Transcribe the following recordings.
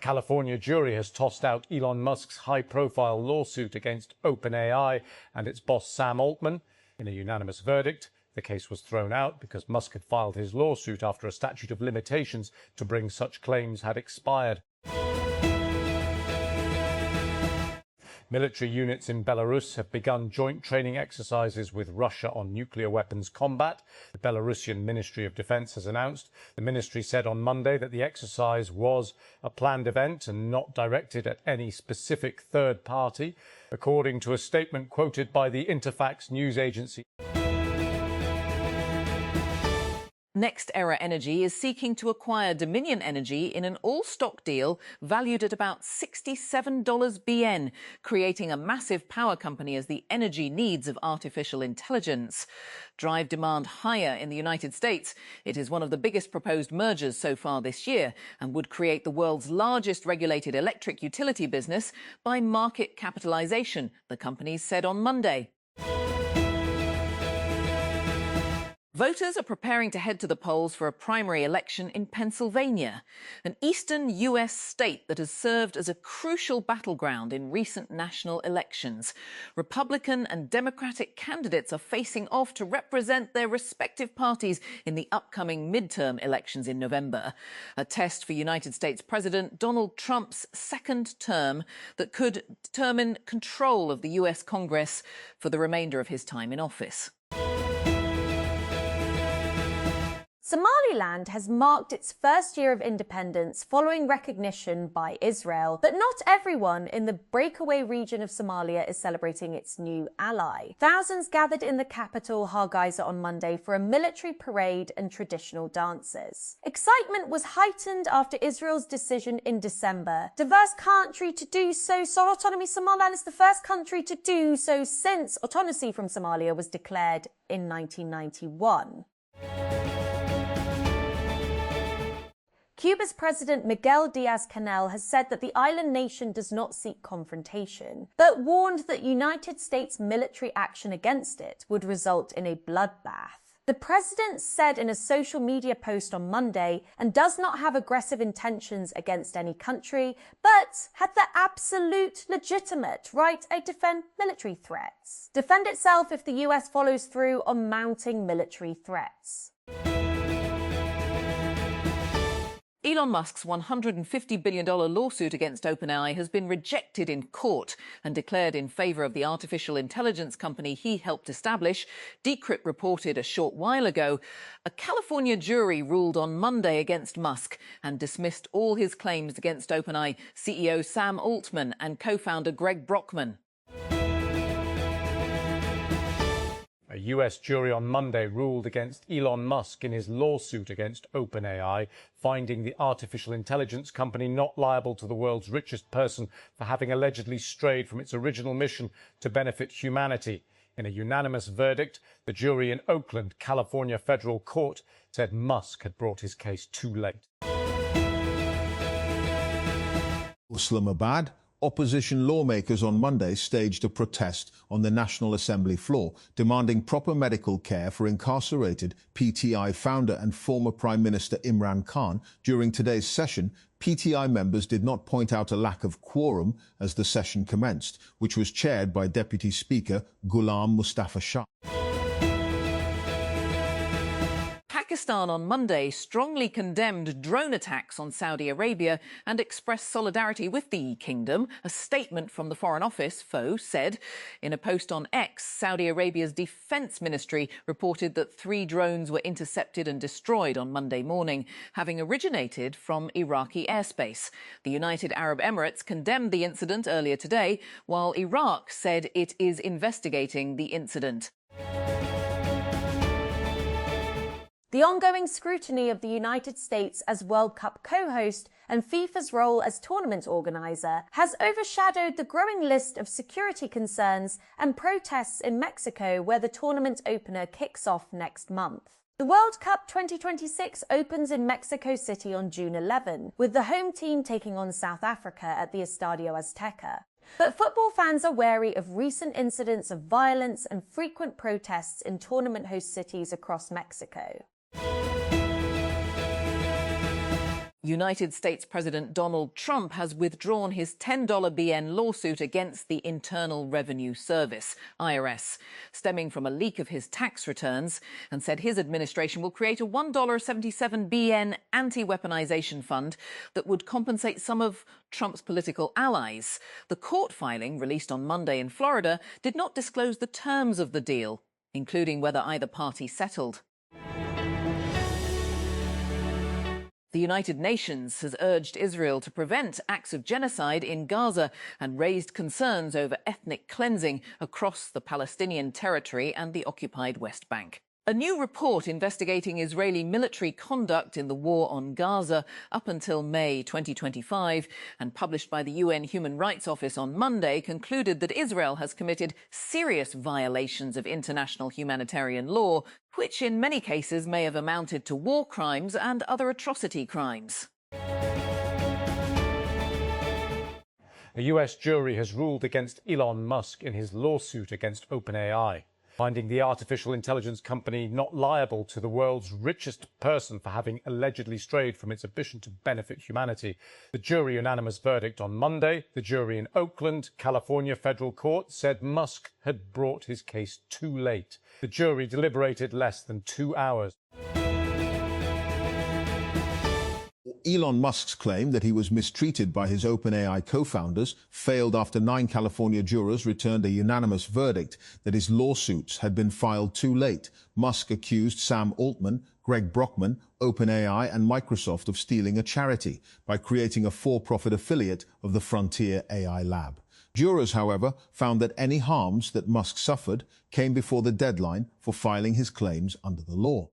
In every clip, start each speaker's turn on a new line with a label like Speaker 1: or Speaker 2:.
Speaker 1: California jury has tossed out Elon Musk's high-profile lawsuit against OpenAI and its boss Sam Altman. In a unanimous verdict, the case was thrown out because Musk had filed his lawsuit after a statute of limitations to bring such claims had expired. Military units in Belarus have begun joint training exercises with Russia on nuclear weapons combat. The Belarusian Ministry of Defense has announced. The ministry said on Monday that the exercise was a planned event and not directed at any specific third party, according to a statement quoted by the Interfax news agency.
Speaker 2: NextEra Energy is seeking to acquire Dominion Energy in an all-stock deal valued at about $67 BN, creating a massive power company as the energy needs of artificial intelligence drive demand higher in the United States. It is one of the biggest proposed mergers so far this year and would create the world's largest regulated electric utility business by market capitalization, the companies said on Monday. Voters are preparing to head to the polls for a primary election in Pennsylvania, an eastern U.S. state that has served as a crucial battleground in recent national elections. Republican and Democratic candidates are facing off to represent their respective parties in the upcoming midterm elections in November, a test for United States President Donald Trump's second term that could determine control of the U.S. Congress for the remainder of his time in office.
Speaker 3: Somaliland has marked its first year of independence following recognition by Israel, but not everyone in the breakaway region of Somalia is celebrating its new ally. Thousands gathered in the capital, Hargeisa, on Monday for a military parade and traditional dances. Excitement was heightened after Israel's decision in December. The first country to do so, Sole Autonomy Somaliland is the first country to do so since autonomy from Somalia was declared in 1991. Cuba's President Miguel Diaz-Canel has said that the island nation does not seek confrontation, but warned that United States military action against it would result in a bloodbath. The president said in a social media post on Monday, and does not have aggressive intentions against any country, but had the absolute legitimate right to defend military threats. Defend itself if the US follows through on mounting military threats.
Speaker 2: Elon Musk's $150 billion lawsuit against OpenAI has been rejected in court and declared in favour of the artificial intelligence company he helped establish. Decrypt reported a short while ago. A California jury ruled on Monday against Musk and dismissed all his claims against OpenAI CEO Sam Altman and co-founder Greg Brockman.
Speaker 1: A US jury on Monday ruled against Elon Musk in his lawsuit against OpenAI, finding the artificial intelligence company not liable to the world's richest person for having allegedly strayed from its original mission to benefit humanity. In a unanimous verdict, the jury in Oakland, California federal court said Musk had brought his case too late.
Speaker 4: Islamabad. Opposition lawmakers on Monday staged a protest on the National Assembly floor, demanding proper medical care for incarcerated PTI founder and former Prime Minister Imran Khan. During today's session, PTI members did not point out a lack of quorum as the session commenced, which was chaired by Deputy Speaker Ghulam Mustafa Shah.
Speaker 2: Pakistan on Monday strongly condemned drone attacks on Saudi Arabia and expressed solidarity with the kingdom. A statement from the Foreign Office, FO, said. In a post on X, Saudi Arabia's defence ministry reported that 3 drones were intercepted and destroyed on Monday morning, having originated from Iraqi airspace. The United Arab Emirates condemned the incident earlier today, while Iraq said it is investigating the incident.
Speaker 3: The ongoing scrutiny of the United States as World Cup co-host and FIFA's role as tournament organiser has overshadowed the growing list of security concerns and protests in Mexico, where the tournament opener kicks off next month. The World Cup 2026 opens in Mexico City on June 11, with the home team taking on South Africa at the Estadio Azteca. But football fans are wary of recent incidents of violence and frequent protests in tournament host cities across Mexico.
Speaker 2: United States President Donald Trump has withdrawn his $10 BN lawsuit against the Internal Revenue Service, IRS, stemming from a leak of his tax returns, and said his administration will create a $1.77 BN anti-weaponization fund that would compensate some of Trump's political allies. The court filing, released on Monday in Florida, did not disclose the terms of the deal, including whether either party settled. The United Nations has urged Israel to prevent acts of genocide in Gaza and raised concerns over ethnic cleansing across the Palestinian territory and the occupied West Bank. A new report investigating Israeli military conduct in the war on Gaza up until May 2025 and published by the UN Human Rights Office on Monday concluded that Israel has committed serious violations of international humanitarian law, which in many cases may have amounted to war crimes and other atrocity crimes.
Speaker 1: A US jury has ruled against Elon Musk in his lawsuit against OpenAI, finding the artificial intelligence company not liable to the world's richest person for having allegedly strayed from its ambition to benefit humanity. The jury unanimous verdict on Monday. The jury in Oakland, California federal court said Musk had brought his case too late. The jury deliberated less than 2 hours.
Speaker 4: Elon Musk's claim that he was mistreated by his OpenAI co-founders failed after 9 California jurors returned a unanimous verdict that his lawsuits had been filed too late. Musk accused Sam Altman, Greg Brockman, OpenAI and Microsoft of stealing a charity by creating a for-profit affiliate of the Frontier AI lab. Jurors, however, found that any harms that Musk suffered came before the deadline for filing his claims under the law.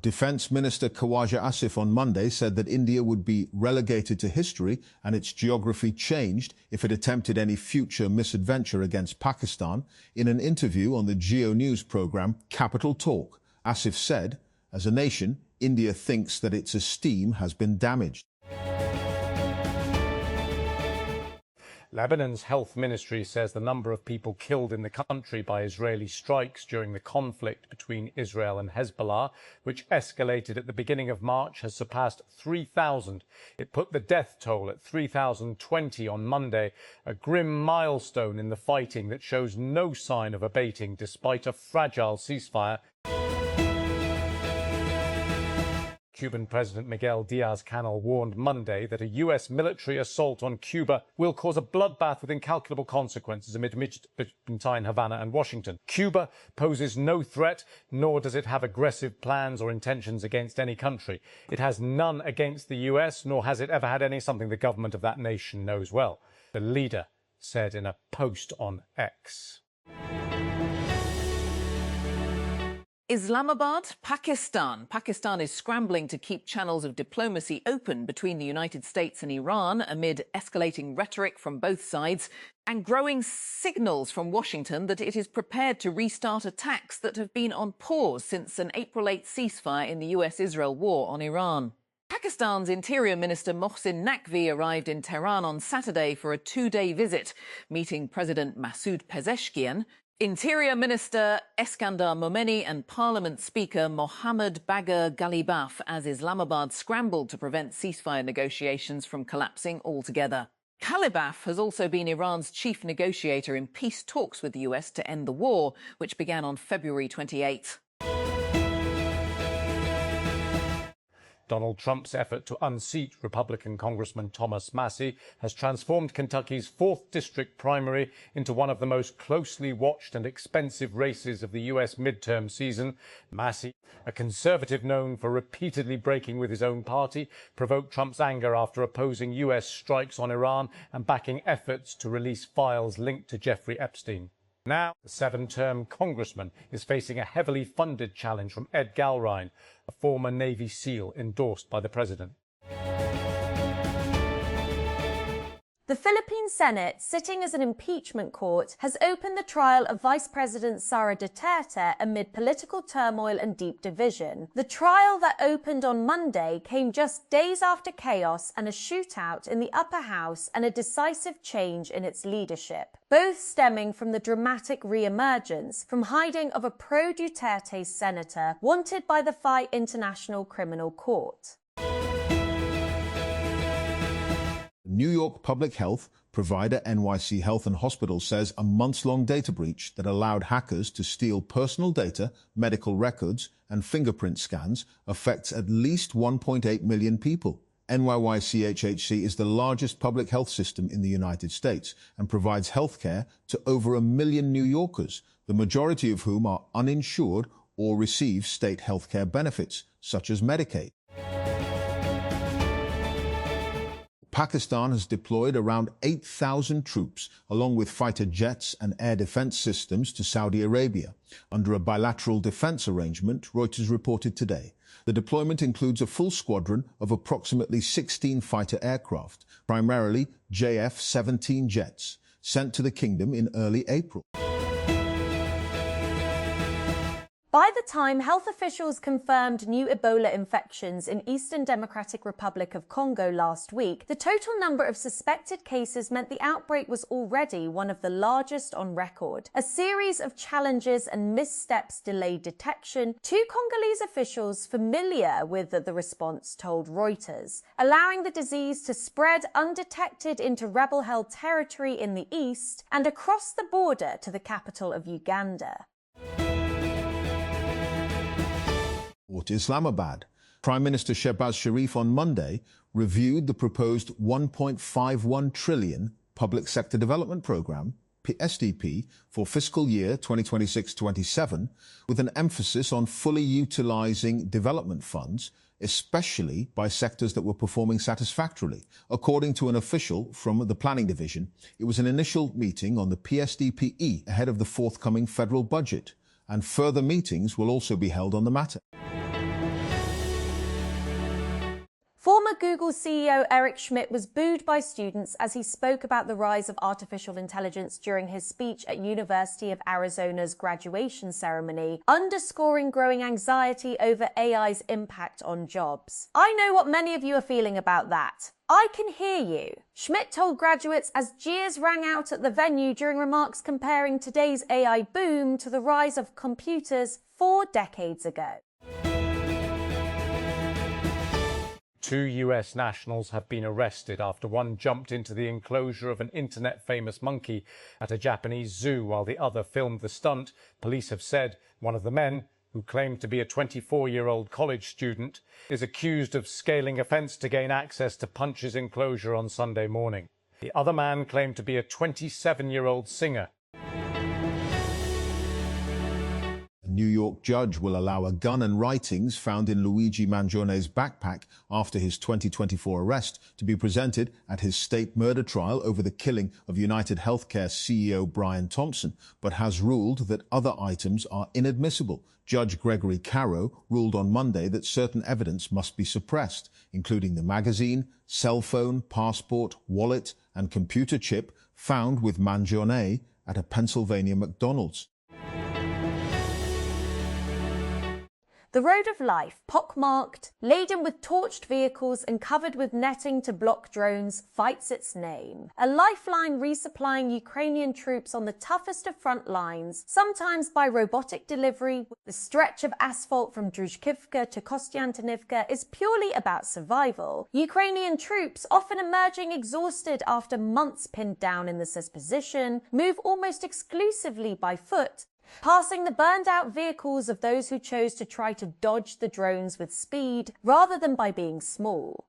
Speaker 4: Defense Minister Khawaja Asif on Monday said that India would be relegated to history and its geography changed if it attempted any future misadventure against Pakistan. In an interview on the Geo News program Capital Talk, Asif said, as a nation, India thinks that its esteem has been damaged.
Speaker 1: Lebanon's health ministry says the number of people killed in the country by Israeli strikes during the conflict between Israel and Hezbollah, which escalated at the beginning of March, has surpassed 3,000. It put the death toll at 3,020 on Monday, a grim milestone in the fighting that shows no sign of abating despite a fragile ceasefire. Cuban President Miguel Diaz-Canel warned Monday that a US military assault on Cuba will cause a bloodbath with incalculable consequences amid Argentine, Havana and Washington. Cuba poses no threat, nor does it have aggressive plans or intentions against any country. It has none against the US, nor has it ever had any, something the government of that nation knows well, the leader said in a post on X.
Speaker 2: Islamabad, Pakistan. Pakistan is scrambling to keep channels of diplomacy open between the United States and Iran amid escalating rhetoric from both sides and growing signals from Washington that it is prepared to restart attacks that have been on pause since an April 8 ceasefire in the US-Israel war on Iran. Pakistan's Interior Minister Mohsin Naqvi arrived in Tehran on Saturday for a 2-day visit, meeting President Masoud Pezeshkian, Interior Minister Eskandar Momeni and Parliament Speaker Mohammad Bagher Ghalibaf as Islamabad scrambled to prevent ceasefire negotiations from collapsing altogether. Ghalibaf has also been Iran's chief negotiator in peace talks with the US to end the war, which began on February 28.
Speaker 1: Donald Trump's effort to unseat Republican Congressman Thomas Massie has transformed Kentucky's 4th District primary into one of the most closely watched and expensive races of the US midterm season. Massie, a conservative known for repeatedly breaking with his own party, provoked Trump's anger after opposing US strikes on Iran and backing efforts to release files linked to Jeffrey Epstein. Now, the 7-term congressman is facing a heavily funded challenge from Ed Galrine, a former Navy SEAL endorsed by the president.
Speaker 3: The Philippine Senate, sitting as an impeachment court, has opened the trial of Vice President Sara Duterte amid political turmoil and deep division. The trial that opened on Monday came just days after chaos and a shootout in the upper house and a decisive change in its leadership, both stemming from the dramatic re-emergence from hiding of a pro-Duterte senator wanted by the FI International Criminal Court.
Speaker 4: New York public health provider NYC Health and Hospitals says a months-long data breach that allowed hackers to steal personal data, medical records, and fingerprint scans affects at least 1.8 million people. NYCHHC is the largest public health system in the United States and provides health care to over 1 million New Yorkers, the majority of whom are uninsured or receive state health care benefits, such as Medicaid. Pakistan has deployed around 8,000 troops, along with fighter jets and air defense systems, to Saudi Arabia, under a bilateral defense arrangement, Reuters reported today. The deployment includes a full squadron of approximately 16 fighter aircraft, primarily JF-17 jets, sent to the kingdom in early April.
Speaker 3: By the time health officials confirmed new Ebola infections in Eastern Democratic Republic of Congo last week, the total number of suspected cases meant the outbreak was already one of the largest on record. A series of challenges and missteps delayed detection. Two Congolese officials familiar with the response told Reuters, allowing the disease to spread undetected into rebel-held territory in the east and across the border to the capital of Uganda.
Speaker 4: Islamabad. Prime Minister Shehbaz Sharif on Monday reviewed the proposed $1.51 trillion Public Sector Development Program, SDP, for fiscal year 2026-27, with an emphasis on fully utilizing development funds, especially by sectors that were performing satisfactorily. According to an official from the Planning Division, it was an initial meeting on the PSDPE ahead of the forthcoming federal budget, and further meetings will also be held on the matter.
Speaker 3: Former Google CEO Eric Schmidt was booed by students as he spoke about the rise of artificial intelligence during his speech at University of Arizona's graduation ceremony, underscoring growing anxiety over AI's impact on jobs. I know what many of you are feeling about that. I can hear you, Schmidt told graduates as jeers rang out at the venue during remarks comparing today's AI boom to the rise of computers 4 decades ago.
Speaker 1: 2 US nationals have been arrested after one jumped into the enclosure of an internet-famous monkey at a Japanese zoo while the other filmed the stunt. Police have said one of the men, who claimed to be a 24-year-old college student, is accused of scaling a fence to gain access to Punch's enclosure on Sunday morning. The other man claimed to be a 27-year-old singer.
Speaker 4: A New York judge will allow a gun and writings found in Luigi Mangiarone's backpack after his 2024 arrest to be presented at his state murder trial over the killing of United Healthcare CEO Brian Thompson, but has ruled that other items are inadmissible. Judge Gregory Caro ruled on Monday that certain evidence must be suppressed, including the magazine, cell phone, passport, wallet, and computer chip found with Mangiarone at a Pennsylvania McDonald's.
Speaker 3: The road of life, pockmarked, laden with torched vehicles and covered with netting to block drones, fights its name. A lifeline resupplying Ukrainian troops on the toughest of front lines, sometimes by robotic delivery. The stretch of asphalt from Druzhkivka to Kostiantynivka is purely about survival. Ukrainian troops, often emerging exhausted after months pinned down in the same position, move almost exclusively by foot, passing the burned-out vehicles of those who chose to try to dodge the drones with speed rather than by being small.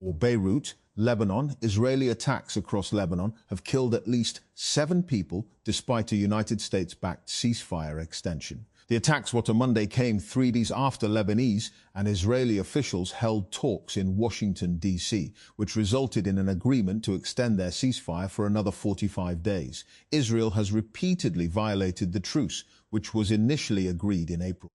Speaker 4: Or Beirut, Lebanon, Israeli attacks across Lebanon have killed at least 7 people despite a United States-backed ceasefire extension. The attacks on Monday came 3 days after Lebanese and Israeli officials held talks in Washington, D.C., which resulted in an agreement to extend their ceasefire for another 45 days. Israel has repeatedly violated the truce, which was initially agreed in April.